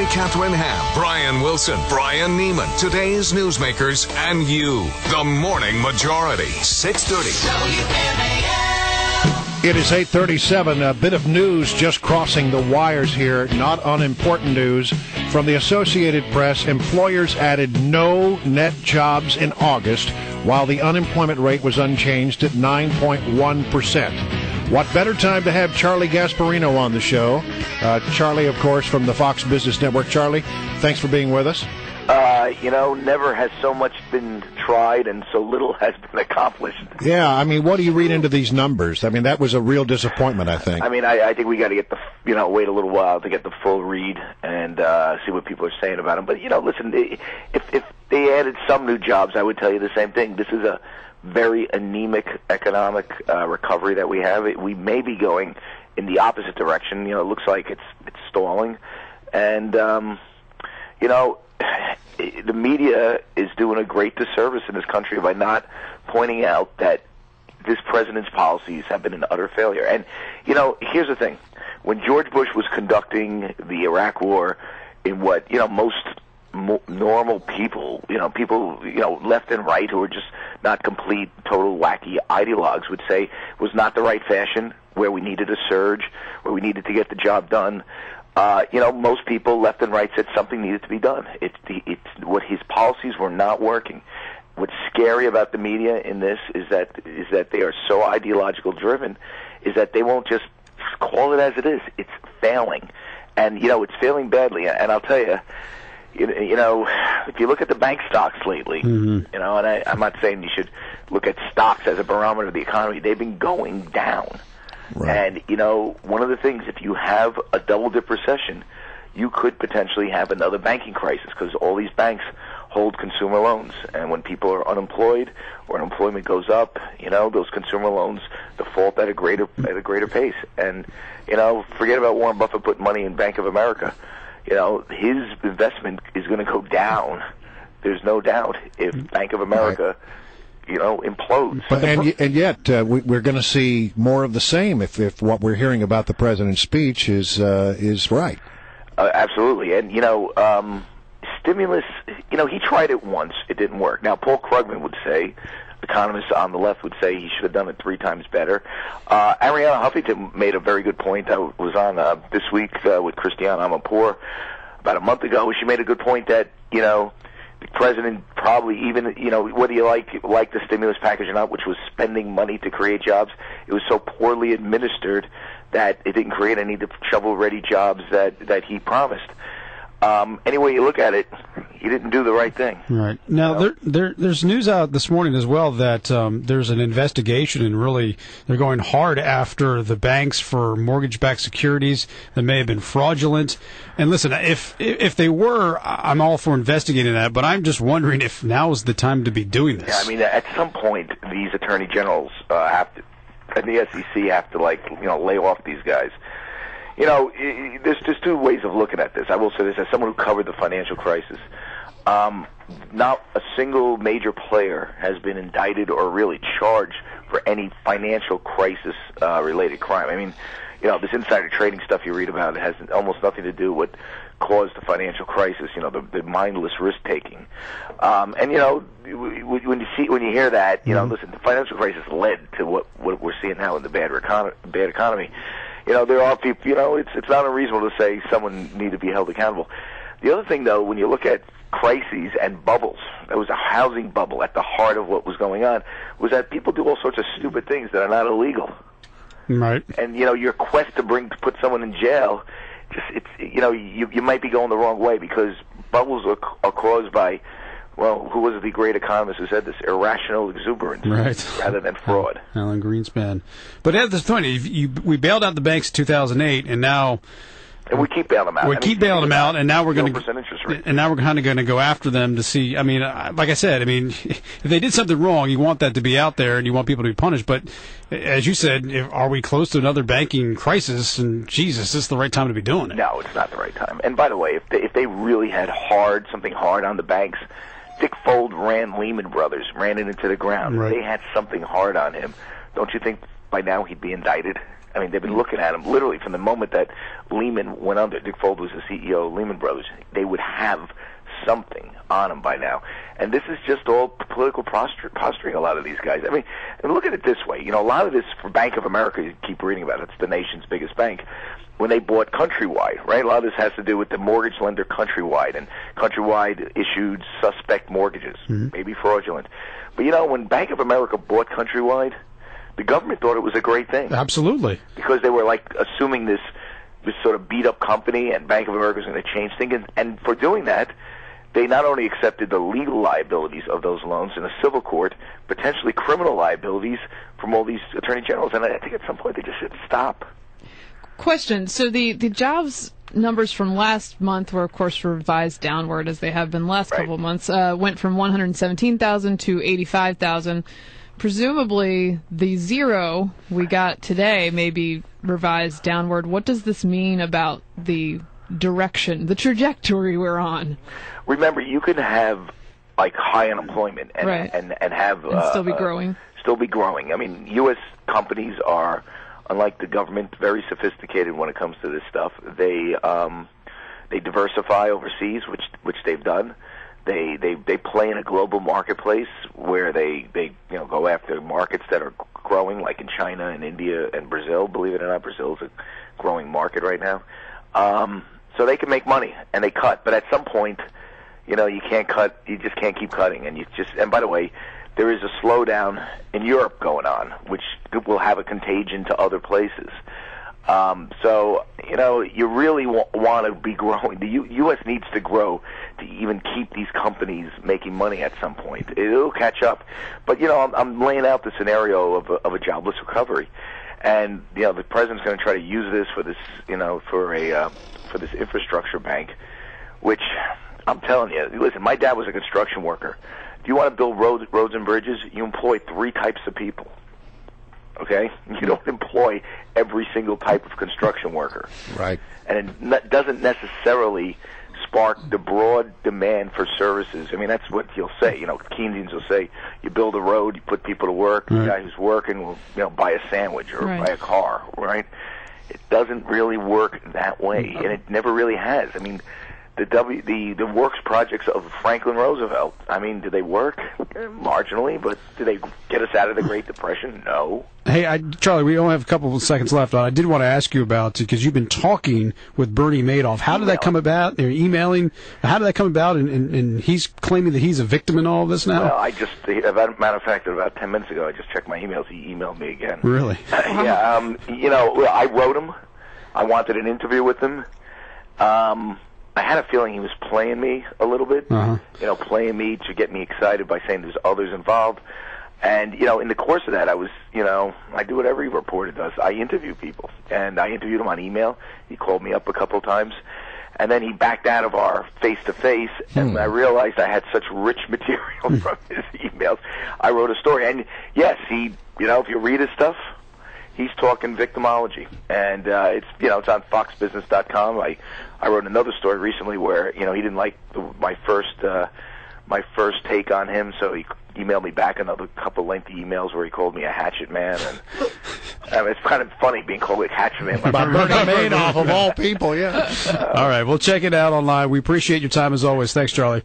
Mary Catherine Ham, Brian Wilson, Brian Neiman, today's newsmakers, and you. The Morning Majority, 630. WMAL. It is 8:37. A bit of news just crossing the wires here. Not unimportant news from the Associated Press. Employers added no net jobs in August, while the unemployment rate was unchanged at 9.1%. What better time to have Charlie Gasparino on the show? Charlie, of course, from the Fox Business Network. Charlie, thanks for being with us. Never has so much been tried and so little has been accomplished. Yeah, I mean, what do you read into these numbers? I mean, that was a real disappointment, I think. I mean, I think we got to get wait a little while to get the full read and see what people are saying about them. But, listen, if they added some new jobs, I would tell you the same thing. This is a very anemic economic recovery that we have. We may be going in the opposite direction. It looks like it's stalling. And, the media is doing a great disservice in this country by not pointing out that this president's policies have been an utter failure. And, here's the thing. When George Bush was conducting the Iraq War in what, most normal people, people, left and right who are just not complete, total wacky ideologues would say was not the right fashion, where we needed a surge, where we needed to get the job done. Most people left and right said something needed to be done. It's what his policies were not working. What's scary about the media in this is that they are so ideological driven, is that they won't just call it as it is. It's failing, and it's failing badly. And I'll tell you, if you look at the bank stocks lately, and I'm not saying you should look at stocks as a barometer of the economy. They've been going down. Right. And, one of the things, if you have a double-dip recession, you could potentially have another banking crisis because all these banks hold consumer loans. And when people are unemployed or unemployment goes up, those consumer loans default at a greater pace. And, forget about Warren Buffett putting money in Bank of America. His investment is going to go down. There's no doubt if Bank of America... implodes. But, and yet, we're going to see more of the same if what we're hearing about the president's speech is right. Absolutely. And, stimulus, he tried it once. It didn't work. Now, Paul Krugman would say, economists on the left would say he should have done it 3 times better. Arianna Huffington made a very good point. I was on this week with Christiane Amanpour about a month ago. She made a good point that, the president probably even, whether you like the stimulus package or not, which was spending money to create jobs, it was so poorly administered that it didn't create any shovel-ready jobs that he promised. Any way you look at it, he didn't do the right thing. Right. Now, there's news out this morning as well that there's an investigation, and really they're going hard after the banks for mortgage-backed securities that may have been fraudulent. And listen, if they were, I'm all for investigating that, but I'm just wondering if now is the time to be doing this. Yeah, I mean, at some point, these attorney generals have to, and the SEC have to, lay off these guys. There's just 2 ways of looking at this. I will say this as someone who covered the financial crisis. Not a single major player has been indicted or really charged for any financial crisis related crime. I mean, this insider trading stuff you read about, it has almost nothing to do with what caused the financial crisis, the mindless risk-taking. And, when you hear that, listen, the financial crisis led to what we're seeing now in the bad economy. There are people, it's not unreasonable to say someone need to be held accountable. The other thing, though, when you look at crises and bubbles, there was a housing bubble at the heart of what was going on, was that people do all sorts of stupid things that are not illegal. Right. And, your quest to put someone in jail, you might be going the wrong way because bubbles are caused by, well, who was the great economist who said this? Irrational exuberance, right, rather than fraud. Alan Greenspan. But at this point, we bailed out the banks in 2008, and now and we keep bailing them out. We keep bailing them out, and now we're going to interest rate. And now we're kind of going to go after them to see. I mean, like I said, if they did something wrong, you want that to be out there, and you want people to be punished. But as you said, are we close to another banking crisis? And Jesus, this is the right time to be doing it. No, it's not the right time. And by the way, if they really had something hard on the banks. Dick Fuld ran Lehman Brothers, ran it into the ground. Right. They had something hard on him. Don't you think by now he'd be indicted? I mean, they've been looking at them literally from the moment that Lehman went under. Dick Fuld was the CEO of Lehman Brothers. They would have something on them by now. And this is just all political posturing, a lot of these guys. I mean, and look at it this way. You know, a lot of this for Bank of America, you keep reading about it. It's the nation's biggest bank. When they bought Countrywide, right? A lot of this has to do with the mortgage lender Countrywide, and Countrywide issued suspect mortgages, maybe fraudulent. But, you know, when Bank of America bought Countrywide, the government thought it was a great thing. Absolutely. Because they were, like, assuming this sort of beat-up company, and Bank of America was going to change things. And for doing that, they not only accepted the legal liabilities of those loans in a civil court, potentially criminal liabilities from all these attorney generals. And I think at some point they just said, stop. Question. So the jobs numbers from last month were, of course, revised downward, as they have been last couple of months, went from 117,000 to 85,000. Presumably, the zero we got today may be revised downward. What does this mean about the direction, the trajectory we're on? Remember, you can have like high unemployment and have and still be growing. Still be growing. I mean, U.S. companies are, unlike the government, very sophisticated when it comes to this stuff. They diversify overseas, which they've done. They play in a global marketplace where they go after markets that are growing, like in China and India and Brazil. Believe it or not, Brazil's a growing market right now. So they can make money, and they cut. But at some point, you know, you can't cut. You just can't keep cutting. And by the way, there is a slowdown in Europe going on, which will have a contagion to other places. So, you know, you really want to be growing. The U.S. needs to grow to even keep these companies making money at some point. It'll catch up. But, you know, I'm laying out the scenario of a jobless recovery. And, you know, the president's going to try to use this for this, you know, for this infrastructure bank, which I'm telling you, listen, my dad was a construction worker. If you want to build roads and bridges, you employ 3 types of people. Okay? You don't employ every single type of construction worker. Right. And it doesn't necessarily spark the broad demand for services. I mean, that's what you'll say. You know, Keynesians will say, you build a road, you put people to work, the guy who's working will, you know, buy a sandwich or buy a car, right? It doesn't really work that way, and it never really has. I mean, the works projects of Franklin Roosevelt, I mean, do they work? Marginally, but do they get us out of the Great Depression? No. Hey, Charlie, we only have a couple of seconds left. I did want to ask you about, because you've been talking with Bernie Madoff. How did that come about? They're emailing. How did that come about? And he's claiming that he's a victim in all of this now? Well, as a matter of fact, about 10 minutes ago, I just checked my emails. He emailed me again. Really? Yeah. You know, I wrote him. I wanted an interview with him. I had a feeling he was playing me a little bit, you know, playing me to get me excited by saying there's others involved. And, you know, in the course of that, I was, you know, I do what every reporter does. I interview people. And I interviewed him on email. He called me up a couple of times. And then he backed out of our face-to-face, and I realized I had such rich material from his emails. I wrote a story. And, yes, he, you know, if you read his stuff, he's talking victimology, and it's, you know, it's on foxbusiness.com. I wrote another story recently where, you know, he didn't like my first take on him, so he emailed me back another couple lengthy emails where he called me a hatchet man, and it's kind of funny being called a hatchet man by Bernie Madoff of all people. Yeah. All right, we'll check it out online. We appreciate your time as always. Thanks, Charlie.